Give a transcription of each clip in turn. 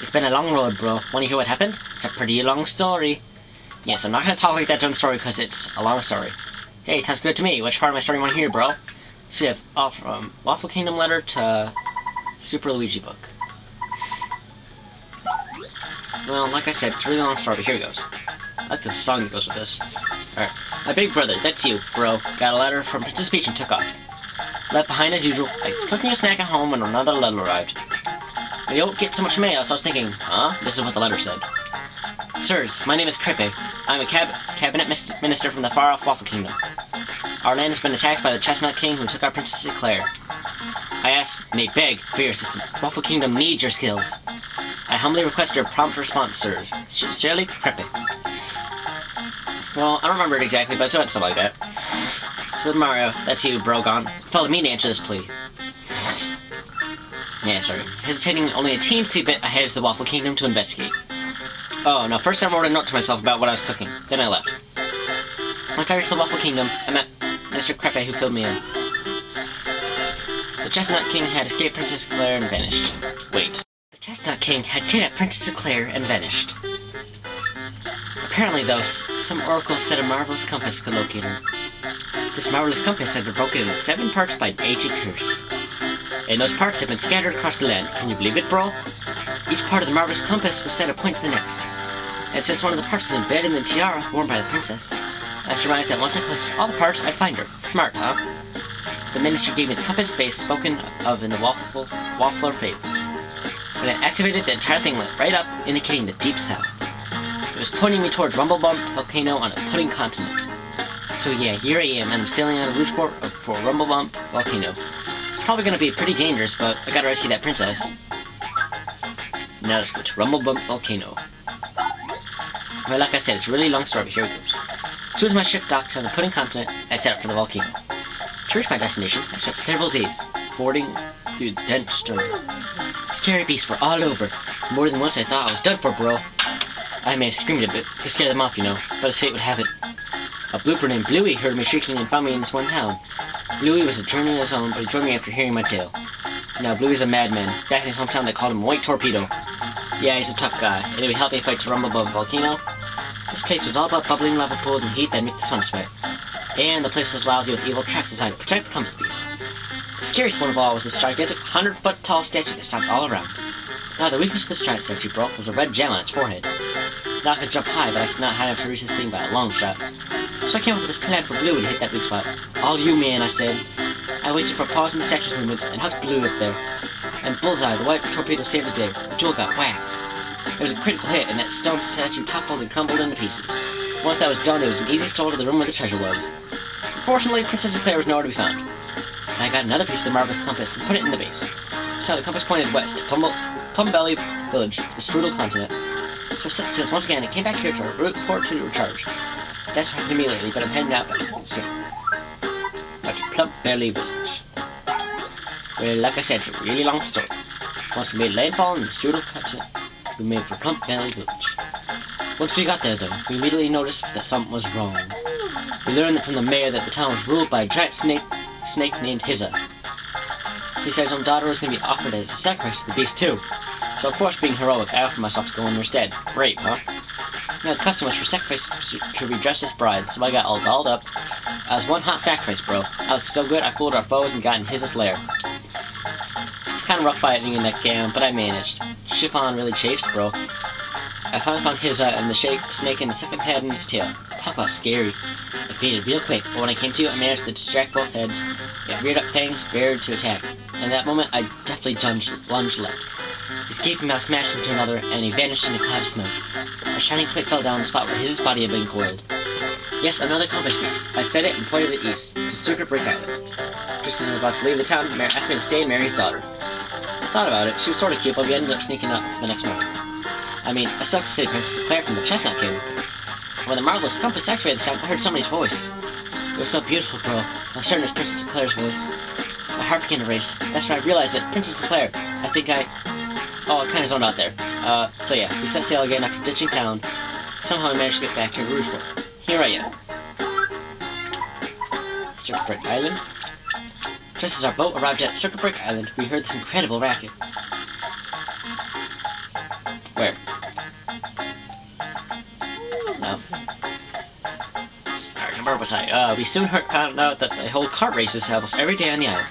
It's been a long road, bro. Wanna hear what happened? It's a pretty long story. Yes, I'm not gonna talk like that during the story because it's a long story. Hey, sounds good to me. Which part of my story you wanna hear, bro? So we have all from Waffle Kingdom letter to Super Luigi book. Well, like I said, it's a really long story, but here it goes. I like the song that goes with this. Alright. My big brother, that's you, bro. Got a letter from Princess Peach and took off. Left behind as usual. I was cooking a snack at home when another letter arrived. We don't get so much mail, so I was thinking, huh? This is what the letter said. Sirs, my name is Crepe. I'm a cabinet minister from the far-off Waffle Kingdom. Our land has been attacked by the Chestnut King who took our Princess Eclair. I ask, nay beg, for your assistance. Waffle Kingdom needs your skills. I humbly request your prompt response, sirs. Sincerely, Crepe. Well, I don't remember it exactly, but I said something like that. With Mario, that's you, Brogon. Felt me to answer this plea. Yeah, sorry. Hesitating only a teensy bit ahead of the Waffle Kingdom to investigate. Oh, no, first I wrote a note to myself about what I was cooking. Then I left. Once I reached the Waffle Kingdom, I met Mr. Crepe who filled me in. The Chestnut King had escaped Princess Eclair and vanished. Wait. The Chestnut King had kidnapped Princess Eclair and vanished. Apparently, though, some oracles said a marvelous compass could locate him. This marvelous compass had been broken into 7 parts by an ancient curse. And those parts have been scattered across the land. Can you believe it, bro? Each part of the marvelous compass was set a point to the next. And since one of the parts was embedded in the tiara worn by the princess, I surmised that once I collected all the parts, I'd find her. Smart, huh? The minister gave me the compass base spoken of in the Waffler Fables. When it activated, the entire thing lit right up, indicating the deep south. It was pointing me towards Rumblebump Volcano on a pudding continent. So yeah, here I am, and I'm sailing on a route for Rumblebump Volcano. It's probably gonna be pretty dangerous, but I gotta rescue that princess. Now let's go to Rumblebump Volcano. Well, like I said, it's a really long story, but here it goes. As soon as my ship docked on the pudding continent, I set out for the volcano. To reach my destination, I spent several days fording through the dense jungle. Scary beasts were all over. More than once I thought I was done for, bro. I may have screamed a bit to scare them off, you know, but as fate would have it. A blooper named Bluey heard me shrieking and found me in this one town. Bluey was a journey on his own, but he joined me after hearing my tale. Now Bluey's a madman. Back in his hometown they called him White Torpedo. Yeah, he's a tough guy, and he would help me fight to Rumblebump Volcano. This place was all about bubbling lava pools and heat that make the sun sweat. And the place was lousy with evil traps designed to protect the compass piece. The scariest one of all was this gigantic 100-foot tall statue that stopped all around. Now the weakness of this giant statue, bro, was a red gem on its forehead. Now I could jump high, but I could not high enough to reach this thing by a long shot. So I came up with this plan for Bluey to hit that weak spot. All you, man, I said. I waited for a pause in the statue's movements and hugged Bluey up there. And Bullseye, the White Torpedo, saved the day. Jewel got whacked. It was a critical hit, and that stone statue toppled and crumbled into pieces. Once that was done, it was an easy stroll to the room where the treasure was. Unfortunately, Princess Eclair was nowhere to be found. I got another piece of the marvelous compass and put it in the base. So the compass pointed west to Plum-Belly Village, the Strudel continent. So since once again, it came back here to our port to recharge. That's what happened to me lately, but I'm heading out soon. Back to Plum-Belly Village. Well, like I said, it's a really long story. Once we made landfall in the Strudel continent, we made for Plum-Belly Village. Once we got there, though, we immediately noticed that something was wrong. We learned from the mayor that the town was ruled by a giant snake named Hizza. He said his own daughter was going to be offered as a sacrifice to the beast, too. So, of course, being heroic, I offered myself to go in their stead. Great, huh? Now, the custom was for sacrifices to be dressed as brides, so I got all dolled up. I was one hot sacrifice, bro. I looked so good, I fooled our foes and got in Hizza's lair. It's kind of rough fighting in that gown, but I managed. Chiffon really chafes, bro. I finally found Hizza and the snake in the second head in its tail. Talk about scary. It faded real quick, but when I came to, I managed to distract both heads. It reared up fangs, bared to attack. In that moment, I deftly lunged left. Escaping now smashed into another, and he vanished in a cloud of smoke. A shining plate fell down on the spot where his body had been coiled. Yes, another compass piece. I set it and pointed it east, to Secret Brick Island. Just as I was about to leave the town, Mary asked me to stay and marry his daughter. I thought about it. She was sort of cute, but we ended up sneaking up the next morning. I mean, I still have to say Princess Eclair from the Chestnut King. When the marvelous compass activated the sound, I heard somebody's voice. It was so beautiful, bro. I'm certain it's Princess Eclair's voice. My heart began to race. That's when I realized it. Princess Eclair. Oh, I kinda zoned out there. So yeah, we set sail again after ditching town. Somehow I managed to get back to Rougeport. Here I am. Circuit Break Island. Just as our boat arrived at Circuit Break Island, we heard this incredible racket. where was I? We soon found out that they hold kart races almost every day on the island.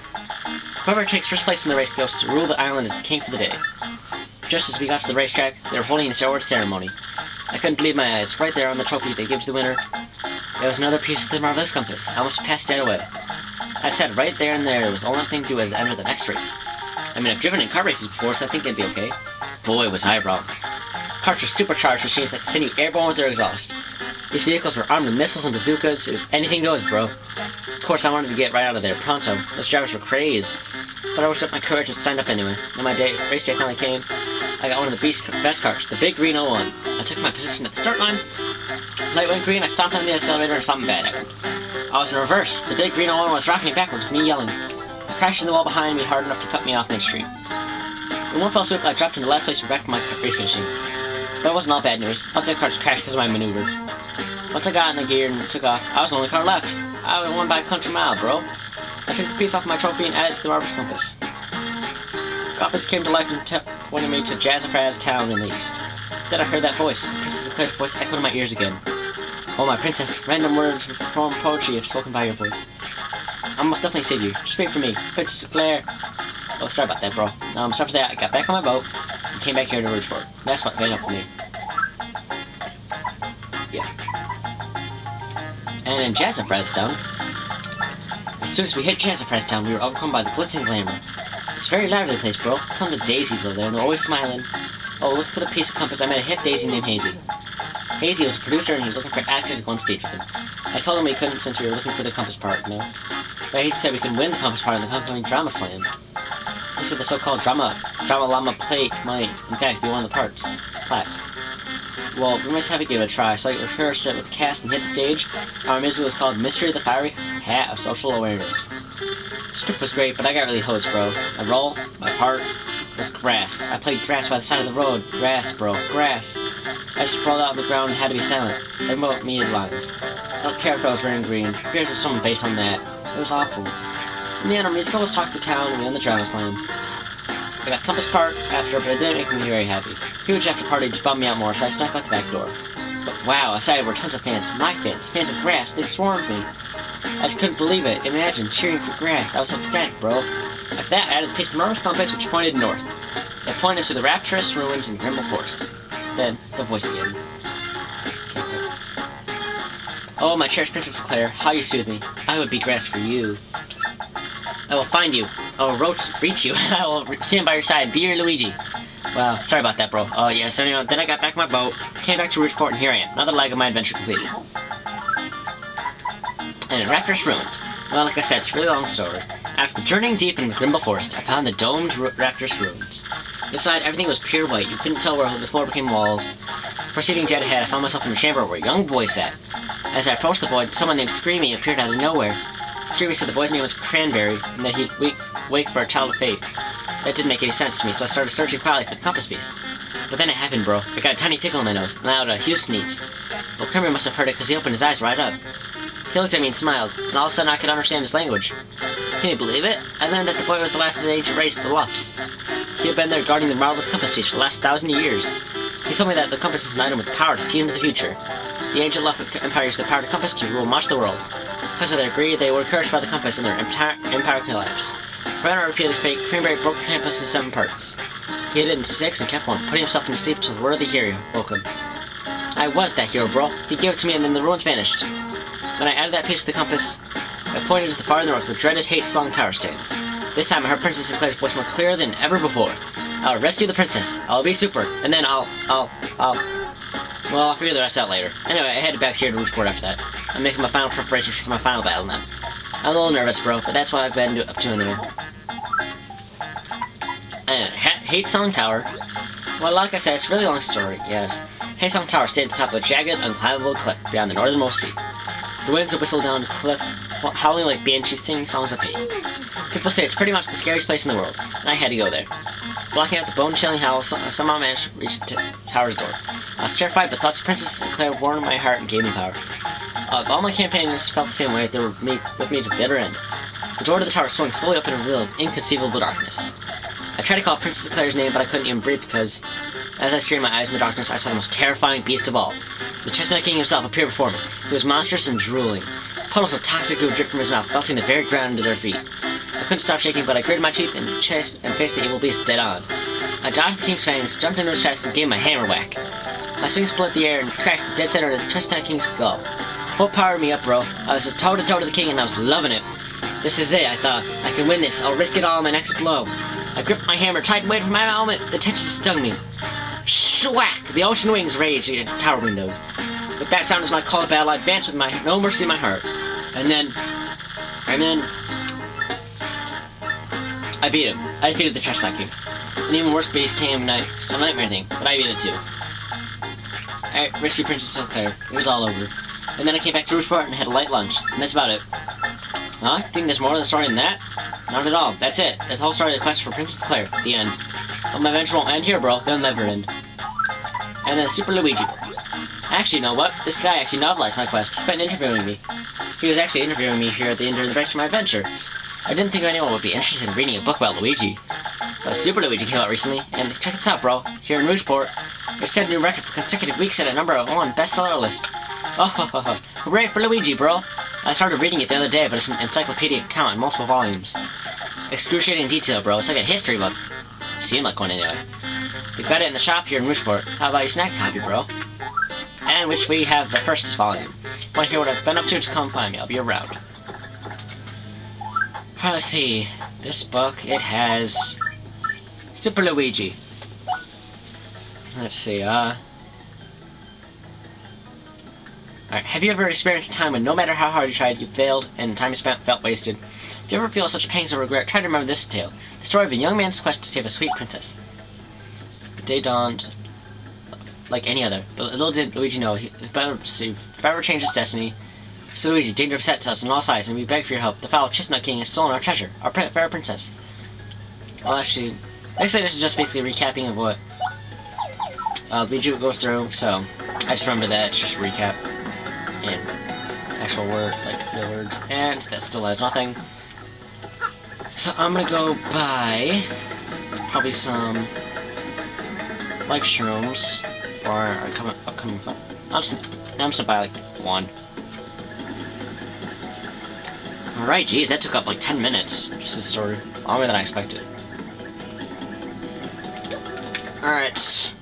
Whoever takes first place in the race goes to rule the island as the king for the day. Just as we got to the racetrack, they were holding a award ceremony. I couldn't believe my eyes. Right there on the trophy they gave to the winner, there was another piece of the marvelous compass. I almost passed it away. I said right there and there, it was the only thing to do was enter the next race. I mean, I've driven in kart races before, so I think it'd be okay. Boy, was I wrong. Karts were supercharged machines that could send you airborne with their exhaust. These vehicles were armed with missiles and bazookas. It was anything goes, bro. Of course, I wanted to get right out of there pronto. Those drivers were crazed. But I worked up my courage and signed up anyway. When my race day finally came, I got one of the best cars, the big green 01. I took my position at the start line. Light went green, I stomped on the accelerator and something bad happened. I was in reverse. The big green 01 was rocking me backwards with me yelling. I crashed in the wall behind me hard enough to cut me off midstream. In one fell swoop, I dropped in the last place back to my racing machine. But it wasn't all bad news. Both the cars crashed because of my maneuver. Once I got in the gear and took off, I was the only car left. I won by a country mile, bro. I took the piece off my trophy and added it to the marvelous compass. The compass came to life and pointed me to Jazzafraz Town in the east. Then I heard that voice. Princess Eclair's voice echoed in my ears again. Oh, my princess, random words from poetry if spoken by your voice. I must definitely save you. Just wait for me. Princess Eclair. Oh, sorry about that, bro. Sorry for that. I got back on my boat and came back here to Ridgeport. That's what ran up with me. Yeah. And in Jazzafraz Town, as soon as we hit Jazzafraz Town, we were overcome by the glitz and glamour. It's a very lively place, bro. Tons of daisies live there, and they're always smiling. Oh, look for the piece of compass. I met a hip daisy named Hazy. Hazy was a producer, and he was looking for actors to go on stage with him. I told him we couldn't since we were looking for the compass part, you know. But Hazy said we could win the compass part in the upcoming Drama Slam. He said the so-called Drama Llama plate might, in fact, be one of the parts. Well, we must have to give it a try, so I rehearsed it with the cast and hit the stage. Our musical was called Mystery of the Fiery Hat of Social Awareness. The script was great, but I got really hosed, bro. My part was grass. I played grass by the side of the road. Grass, bro. Grass. I just sprawled out on the ground and had to be silent. They wrote me in lines. I don't care if I was wearing green. Who cares if someone based on that? It was awful. In the end, our musical was Talk the Town and we won the Drama Slam. I got compass part after, but it didn't make me very happy. Huge after party just bummed me out more, so I snuck out the back door. But wow, outside were tons of fans. My fans of grass. They swarmed me. I just couldn't believe it. Imagine cheering for grass. I was ecstatic, bro. After that, I added a piece of the marvelous compass which pointed north. It pointed to the rapturous ruins in Grimble Forest. Then, the voice again. Oh, my cherished Princess Claire, how you soothe me. I would be grass for you. I will find you. I will reach you. I will stand by your side. Be your Luigi. Wow, sorry about that, bro. Oh, yeah, so then I got back on my boat, came back to Ridgeport, and here I am. Another leg of my adventure completed. And in Rapturous Ruins. Well, like I said, it's a really long story. After journeying deep in the Grimble Forest, I found the domed Rapturous Ruins. Inside, everything was pure white. You couldn't tell where the floor became walls. Proceeding dead ahead, I found myself in a chamber where a young boy sat. As I approached the boy, someone named Screamy appeared out of nowhere. Screamy said the boy's name was Cranberry, and that he'd wake for a child of fate. That didn't make any sense to me, so I started searching quietly for the compass piece. But then it happened, bro. I got a tiny tickle in my nose, and I had a huge sneeze. Well, Cranberry must have heard it because he opened his eyes right up. He looked at me and smiled, and all of a sudden I could understand his language. Can you believe it? I learned that the boy was the last of the ancient race, the Luffs. He had been there guarding the marvelous compass piece for the last 1,000 years. He told me that the compass is an item with the power to see into the future. The ancient Luff Empire used the power of the compass to rule much of the world. Because of their greed, they were cursed by the compass and their empire collapsed. Forever repeated fate, Cranberry broke the compass in 7 parts. He hid it in 6 and kept one, putting himself to sleep till the worthy hero woke him. I was that hero, bro. He gave it to me and then the ruins vanished. When I added that piece to the compass, I pointed to the far north where dreaded Hate-Slung Tower stands. This time I heard Princess Eclair's voice more clear than ever before. I'll rescue the princess. I'll be super. And then well, I'll figure the rest out later. Anyway, I headed back here to Rouge Port after that. I'm making my final preparations for my final battle now. I'm a little nervous, bro, but that's what I've been up to anyway. And Hate-Slung Tower. Well, like I said, it's a really long story, yes. Hate-Slung Tower stayed at the top of a jagged, unclimbable cliff beyond the northernmost sea. The winds that whistle down the cliff, howling like banshees singing songs of hate. People say it's pretty much the scariest place in the world, and I had to go there. Blocking out the bone-chilling howls, I somehow managed to reach the tower's door. I was terrified, but thoughts of Princess Eclair warmed my heart and gave me power. All my companions felt the same way. They were with me to the bitter end. The door to the tower swung slowly open and revealed inconceivable darkness. I tried to call Princess Eclair's name, but I couldn't even breathe because, as I strained my eyes in the darkness, I saw the most terrifying beast of all. The Chestnut King himself appeared before me. He was monstrous and drooling. Puddles of toxic goo dripped from his mouth, belching the very ground into their feet. I couldn't stop shaking, but I gritted my teeth and faced the evil beast dead on. I dodged the king's fangs, jumped into his chest, and gave him a hammer whack. My swing split the air and crashed the dead center of the chestnut king's skull. Hope powered me up, bro. I was toe-to-toe to the king, and I was loving it. This is it, I thought. I can win this. I'll risk it all on my next blow. I gripped my hammer, tried to wait for my moment. The tension stung me. Schwack! The ocean wings raged against the tower windows. With that sound as my call to battle, I advanced with no mercy in my heart. And then... I beat him. I defeated the chestnut king. An even worse beast came next, a nightmare thing, but I beat it too. I rescued Princess Sinclair. It was all over. And then I came back to Rooseport and had a light lunch, and that's about it. Huh? You think there's more to the story than that? Not at all. That's it. That's the whole story of the quest for Princess Claire. The end. Well, my adventure won't end here, bro. They'll never end. And then Super Luigi. Actually, you know what? This guy actually novelized my quest. He's been interviewing me. He was actually interviewing me here at the end of the rest of my adventure. I didn't think anyone would be interested in reading a book about Luigi. But Super Luigi came out recently, and check this out, bro. Here in Rooseport, it set a new record for consecutive weeks at a #1 bestseller list. Oh, ho, ho, ho. Hooray for Luigi, bro! I started reading it the other day, but it's an encyclopedic account in multiple volumes. Excruciating detail, bro. It's like a history book. Seemed like one anyway. We've got it in the shop here in Rooseport. How about you snack copy, bro? And which we have the first volume. Want to hear what I've been up to? Just come find me. I'll be around. Let's see. This book, it has... Super Luigi. Let's see, Alright, have you ever experienced a time when no matter how hard you tried, you failed, and time you spent felt wasted? If you ever feel such pangs of regret, try to remember this tale. The story of a young man's quest to save a sweet princess. The day dawned like any other, but little did Luigi know he if ever changed his destiny. So Luigi, danger besets us on all sides, and we beg for your help. The foul Chestnut King has stolen our treasure, our fair princess. Well, actually, basically this is just basically recapping of what Luigi goes through, so I just remember that, it's just a recap in actual word, like real words, and that still has nothing. So I'm gonna go buy probably some life shrooms for our upcoming fun. I'm just gonna buy like one. Alright, geez, that took up like 10 minutes, just this story. Longer than I expected. Alright.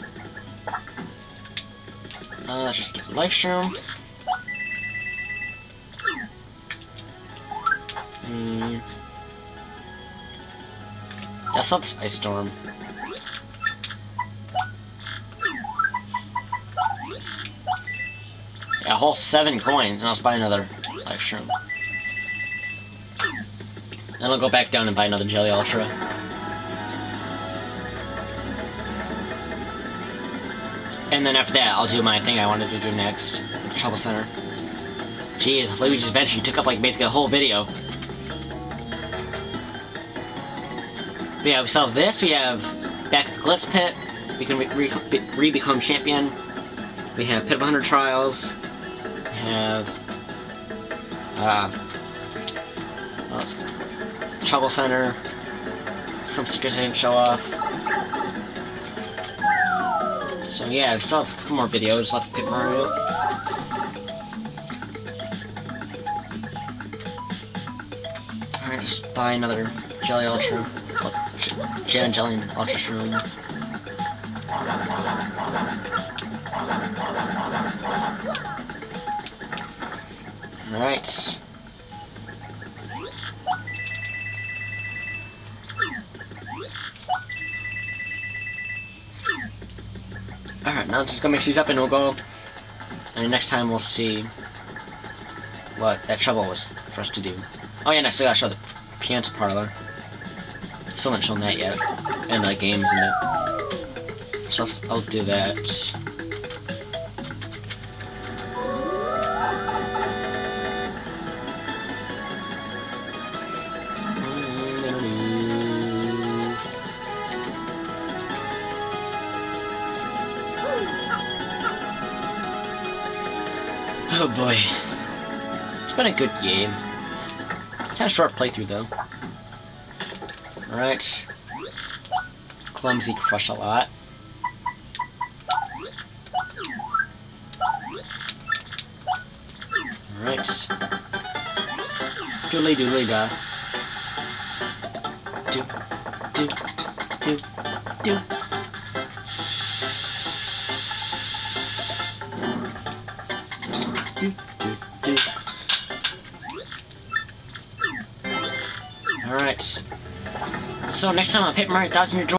Let's just get the life shroom. Yeah, I saw the Spice Storm. Yeah, a whole 7 coins, and I'll just buy another life shroom. Then I'll go back down and buy another Jelly Ultra. And then after that, I'll do my thing I wanted to do next, at the Trouble Center. Jeez, Luigi's Adventure took up like basically a whole video. But yeah, we still have this, we have back at the Glitz Pit, we can re-become champion. We have Pit of 100 Trials. We have Trouble Center. Some secrets I didn't show off. So yeah, we still have a couple more videos left of Paper Mario. Alright, just buy another Jelly Ultra. Jelly Ultra Shroom. Alright. Alright, now I'm just gonna mix these up and we'll go. And next time we'll see what that trouble was for us to do. Oh yeah, and I still gotta show the piano parlor. Still haven't shown that yet. And the games and that. So I'll do that. Oh boy. It's been a good game. Kind of short playthrough though. Alright. Clumsy crush a lot. Alright. Doodly doodly da. Do, do, do, do. Do, do, do. Alright. So next time on Paper Mario 1000 Year Door.